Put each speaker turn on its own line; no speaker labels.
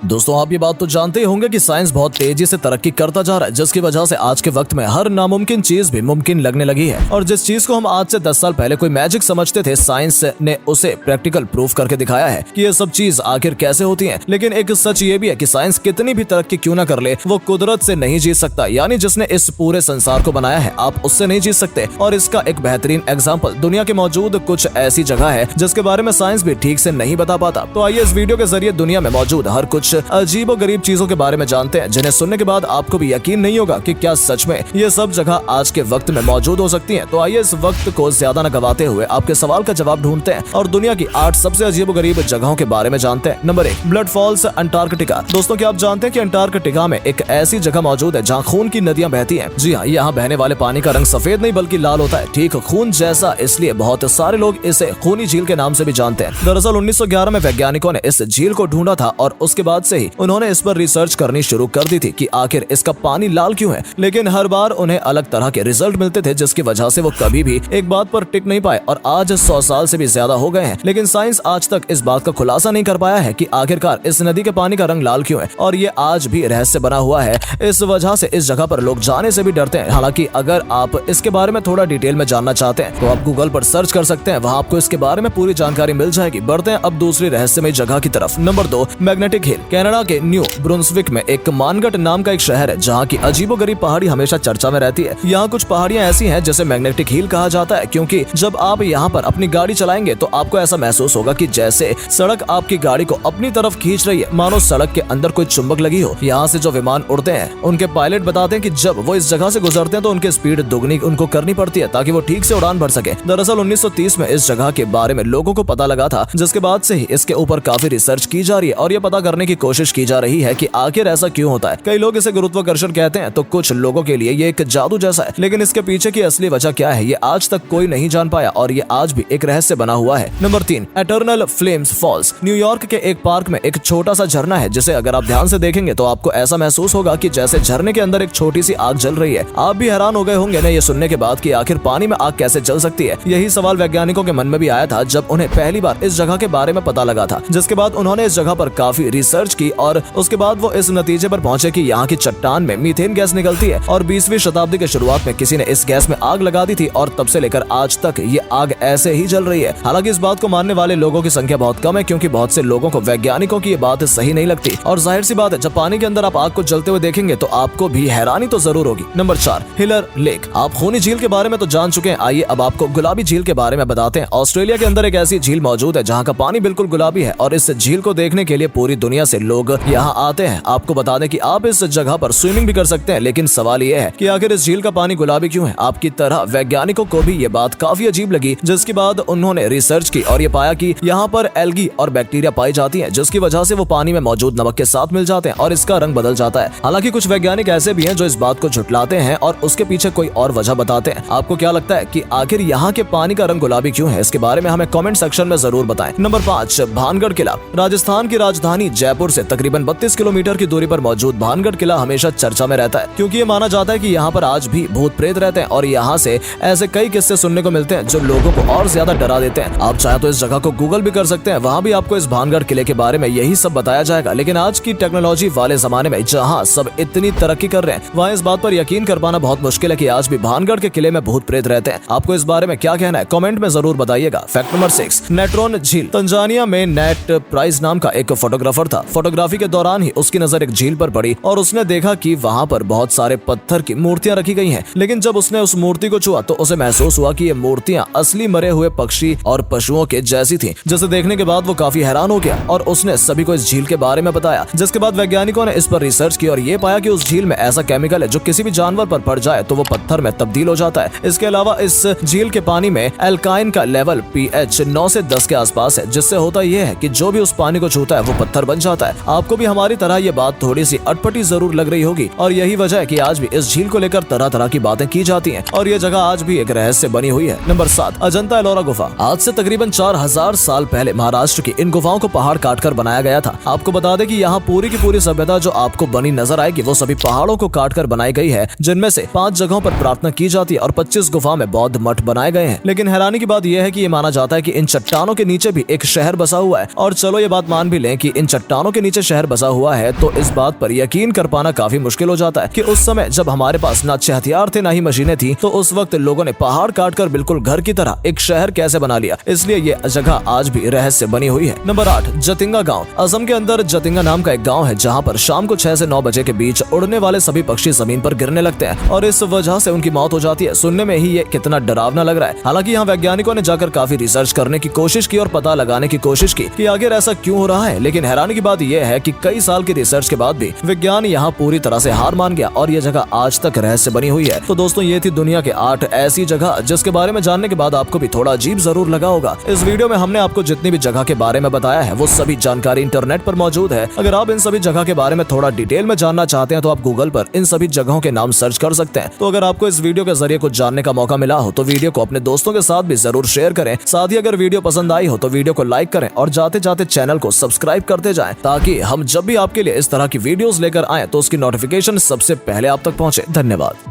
दोस्तों आप ये बात तो जानते ही होंगे कि साइंस बहुत तेजी से तरक्की करता जा रहा है, जिसकी वजह से आज के वक्त में हर नामुमकिन चीज भी मुमकिन लगने लगी है। और जिस चीज को हम आज से 10 साल पहले कोई मैजिक समझते थे, साइंस ने उसे प्रैक्टिकल प्रूफ करके दिखाया है कि ये सब चीज आखिर कैसे होती है। लेकिन एक सच ये भी है कि साइंस कितनी भी तरक्की क्यों ना कर ले, वो कुदरत से नहीं जीत सकता। यानी जिसने इस पूरे संसार को बनाया है, आप उससे नहीं जीत सकते। और इसका एक बेहतरीन एग्जाम्पल दुनिया के मौजूद कुछ ऐसी जगह है जिसके बारे में साइंस भी ठीक से नहीं बता पाता। तो आइए इस वीडियो के जरिए दुनिया में मौजूद हर कुछ अजीब और गरीब चीजों के बारे में जानते हैं, जिन्हें सुनने के बाद आपको भी यकीन नहीं होगा कि क्या सच में ये सब जगह आज के वक्त में मौजूद हो सकती हैं। तो आइए इस वक्त को ज्यादा न गवाते हुए आपके सवाल का जवाब ढूंढते हैं और दुनिया की 8 सबसे अजीब और गरीब जगहों के बारे में जानते हैं। Number 1, blood falls, Antarctica. दोस्तों क्या आप जानते हैं कि अंटार्कटिका में एक ऐसी जगह मौजूद है जहाँ खून की नदियां बहती हैं। जी हाँ, यहाँ बहने वाले पानी का रंग सफेद नहीं बल्कि लाल होता है, ठीक खून जैसा। इसलिए बहुत सारे लोग इसे खूनी झील के नाम से भी जानते हैं। दरअसल 1911 में वैज्ञानिकों ने इस झील को ढूंढा था और उसके बाद से ही उन्होंने इस पर रिसर्च करनी शुरू कर दी थी कि आखिर इसका पानी लाल क्यों है। लेकिन हर बार उन्हें अलग तरह के रिजल्ट मिलते थे, जिसकी वजह से वो कभी भी एक बात पर टिक नहीं पाए। और आज 100 साल से भी ज्यादा हो गए हैं, लेकिन साइंस आज तक इस बात का खुलासा नहीं कर पाया है कि आखिरकार इस नदी के पानी का रंग लाल क्यों है। और ये आज भी रहस्य बना हुआ है। इस वजह से इस जगह पर लोग जाने से भी डरते हैं। हालांकि अगर आप इसके बारे में थोड़ा डिटेल में जानना चाहते हैं तो आप गूगल पर सर्च कर सकते हैं, वहाँ आपको इसके बारे में पूरी जानकारी मिल जाएगी। बढ़ते हैं अब दूसरी रहस्यमय जगह की तरफ। Number 2, magnetic hill. कनाडा के न्यू ब्रुंसविक में एक मानगढ़ नाम का एक शहर है जहाँ की अजीबोगरीब पहाड़ी हमेशा चर्चा में रहती है। यहाँ कुछ पहाड़ियाँ ऐसी हैं जिसे मैग्नेटिक हिल कहा जाता है, क्योंकि जब आप यहाँ पर अपनी गाड़ी चलाएंगे तो आपको ऐसा महसूस होगा कि जैसे सड़क आपकी गाड़ी को अपनी तरफ खींच रही है, मानो सड़क के अंदर कोई चुंबक लगी हो। यहाँ से जो विमान उड़ते हैं उनके पायलट बताते हैं कि जब वो इस जगह से गुजरते हैं तो उनकी स्पीड दुगनी उनको करनी पड़ती है ताकि वो ठीक से उड़ान भर सके। दरअसल 1930 में इस जगह के बारे में लोगों को पता लगा था, जिसके बाद से ही इसके ऊपर काफी रिसर्च की जा रही है और ये पता करने की कोशिश की जा रही है कि आखिर ऐसा क्यों होता है। कई लोग इसे गुरुत्वाकर्षण कहते हैं तो कुछ लोगों के लिए ये एक जादू जैसा है, लेकिन इसके पीछे की असली वजह क्या है ये आज तक कोई नहीं जान पाया और ये आज भी एक रहस्य बना हुआ है। Number 3, eternal flames falls. New York के एक पार्क में एक छोटा सा झरना है, जिसे अगर आप ध्यान से देखेंगे तो आपको ऐसा महसूस होगा कि जैसे झरने के अंदर एक छोटी सी आग जल रही है। आप भी हैरान हो गए होंगे ना ये सुनने के बाद कि आखिर पानी में आग कैसे जल सकती है। यही सवाल वैज्ञानिकों के मन में भी आया था जब उन्हें पहली बार इस जगह के बारे में पता लगा था, जिसके बाद उन्होंने इस जगह पर काफी रिसर्च की और उसके बाद वो इस नतीजे पर पहुंचे कि यहाँ की चट्टान में मीथेन गैस निकलती है और 20वीं शताब्दी के शुरुआत में किसी ने इस गैस में आग लगा दी थी और तब से लेकर आज तक ये आग ऐसे ही जल रही है। हालांकि इस बात को मानने वाले लोगों की संख्या बहुत कम है, क्योंकि बहुत से लोगों को वैज्ञानिकों की ये बात सही नहीं लगती। और जाहिर सी बात है, जब पानी के अंदर आप आग को जलते हुए देखेंगे तो आपको भी हैरानी तो जरूर होगी। Number 4, Hillier lake. आप खूनी झील के बारे में तो जान चुके हैं, आइए अब आपको गुलाबी झील के बारे में बताते हैं। ऑस्ट्रेलिया के अंदर एक ऐसी झील मौजूद है जहाँ का पानी बिल्कुल गुलाबी है और इस झील को देखने के लिए पूरी दुनिया से लोग यहाँ आते हैं। आपको बता दें कि आप इस जगह पर स्विमिंग भी कर सकते हैं, लेकिन सवाल ये है कि आखिर इस झील का पानी गुलाबी क्यों है। आपकी तरह वैज्ञानिकों को भी ये बात काफी अजीब लगी, जिसके बाद उन्होंने रिसर्च की और ये पाया कि यहाँ पर एल्गी और बैक्टीरिया पाई जाती है, जिसकी वजह से वो पानी में मौजूद नमक के साथ मिल जाते हैं और इसका रंग बदल जाता है। हालांकि कुछ वैज्ञानिक ऐसे भी हैं जो इस बात को झुटलाते हैं और उसके पीछे कोई और वजह बताते हैं। आपको क्या लगता है कि आखिर यहाँ के पानी का रंग गुलाबी क्यों है? इसके बारे में हमें कमेंट सेक्शन में जरूर बताएं। नंबर 5, भानगढ़ किला। राजस्थान की राजधानी जयपुर से तकरीबन 32 किलोमीटर की दूरी पर मौजूद भानगढ़ किला हमेशा चर्चा में रहता है, क्योंकि ये माना जाता है कि यहाँ पर आज भी भूत प्रेत रहते हैं और यहाँ से ऐसे कई किस्से सुनने को मिलते हैं जो लोगों को और ज्यादा डरा देते हैं। आप चाहे तो इस जगह को गूगल भी कर सकते हैं, वहाँ भी आपको इस भानगढ़ किले के बारे में यही सब बताया जाएगा। लेकिन आज की टेक्नोलॉजी वाले जमाने में जहाँ सब इतनी तरक्की कर रहे हैं, वहाँ इस बात पर यकीन कर पाना बहुत मुश्किल है कि आज भी भानगढ़ के किले में भूत प्रेत रहते हैं। आपको इस बारे में क्या कहना है कमेंट में जरूर बताइएगा। फैक्ट नंबर 6, नेट्रॉन झील। तंजानिया में नेट प्राइस नाम का एक फोटोग्राफर था। फोटोग्राफी के दौरान ही उसकी नजर एक झील पर पड़ी और उसने देखा कि वहाँ पर बहुत सारे पत्थर की मूर्तियां रखी गई हैं। लेकिन जब उसने उस मूर्ति को छुआ तो उसे महसूस हुआ कि ये मूर्तियां असली मरे हुए पक्षी और पशुओं के जैसी थीं, जिसे देखने के बाद वो काफी हैरान हो गया और उसने सभी को इस झील के बारे में बताया। जिसके बाद वैज्ञानिकों ने इस पर रिसर्च की और ये पाया कि उस झील में ऐसा केमिकल है जो किसी भी जानवर पर पड़ जाए तो वो पत्थर में तब्दील हो जाता है। इसके अलावा इस झील के पानी में एल्काइन का लेवल pH 9 से 10 के आसपास है, जिससे होता यह है कि जो भी उस पानी को छूता है वो पत्थर बन जाता है। आपको भी हमारी तरह ये बात थोड़ी सी अटपटी जरूर लग रही होगी और यही वजह है कि आज भी इस झील को लेकर तरह तरह की बातें की जाती हैं और ये जगह आज भी एक रहस्य बनी हुई है। नंबर 7, अजंता एलोरा गुफा। आज से तकरीबन 4000 साल पहले महाराष्ट्र की इन गुफाओं को पहाड़ काटकर बनाया गया था। आपको बता दें कि यहाँ पूरी की पूरी सभ्यता जो आपको बनी नजर आएगी वो सभी पहाड़ों को काटकर बनाई गई है, जिनमें से 5 जगहों पर प्रार्थना की जाती है और 25 गुफा में बौद्ध मठ बनाए गए हैं। लेकिन हैरानी की बात यह है कि ये माना जाता है कि इन चट्टानों के नीचे भी एक शहर बसा हुआ है। और चलो ये बात मान भी लें कि इन चट्टानों के नीचे शहर बसा हुआ है तो इस बात पर यकीन कर पाना काफी मुश्किल हो जाता है कि उस समय जब हमारे पास ना अच्छे हथियार थे ना ही मशीनें थी, तो उस वक्त लोगों ने पहाड़ काटकर बिल्कुल घर की तरह एक शहर कैसे बना लिया। इसलिए ये जगह आज भी रहस्य बनी हुई है। नंबर 8, जतिंगा गाँव। असम के अंदर जतिंगा नाम का एक गाँव है जहाँ पर शाम को 6 से 9 बजे के बीच उड़ने वाले सभी पक्षी जमीन पर गिरने लगते हैं और इस वजह से उनकी मौत हो जाती है। सुनने में ही ये कितना डरावना लग रहा है। हालांकि यहाँ वैज्ञानिकों ने जाकर काफी रिसर्च करने की कोशिश की और पता लगाने की कोशिश की कि आखिर ऐसा क्यों हो रहा है, लेकिन हैरानी की बात यह है कि कई साल की रिसर्च के बाद भी विज्ञान यहाँ पूरी तरह से हार मान गया और ये जगह आज तक रहस्य बनी हुई है। तो दोस्तों, ये थी दुनिया के 8 ऐसी जगह जिसके बारे में जानने के बाद आपको भी थोड़ा अजीब जरूर लगा होगा। इस वीडियो में हमने आपको जितनी भी जगह के बारे में बताया है वो सभी जानकारी इंटरनेट पर मौजूद है। अगर आप इन सभी जगह के बारे में थोड़ा डिटेल में जानना चाहते हैं तो आप गूगल पर इन सभी जगहों के नाम सर्च कर सकते हैं। तो अगर आपको इस वीडियो के जरिए कुछ जानने का मौका मिला हो तो वीडियो को अपने दोस्तों के साथ भी जरूर शेयर करें। साथ ही अगर वीडियो पसंद आई हो तो वीडियो को लाइक करें और जाते जाते चैनल को सब्सक्राइब करते जाएं, ताकि हम जब भी आपके लिए इस तरह की वीडियोस लेकर आए तो उसकी नोटिफिकेशन सबसे पहले आप तक पहुंचे। धन्यवाद।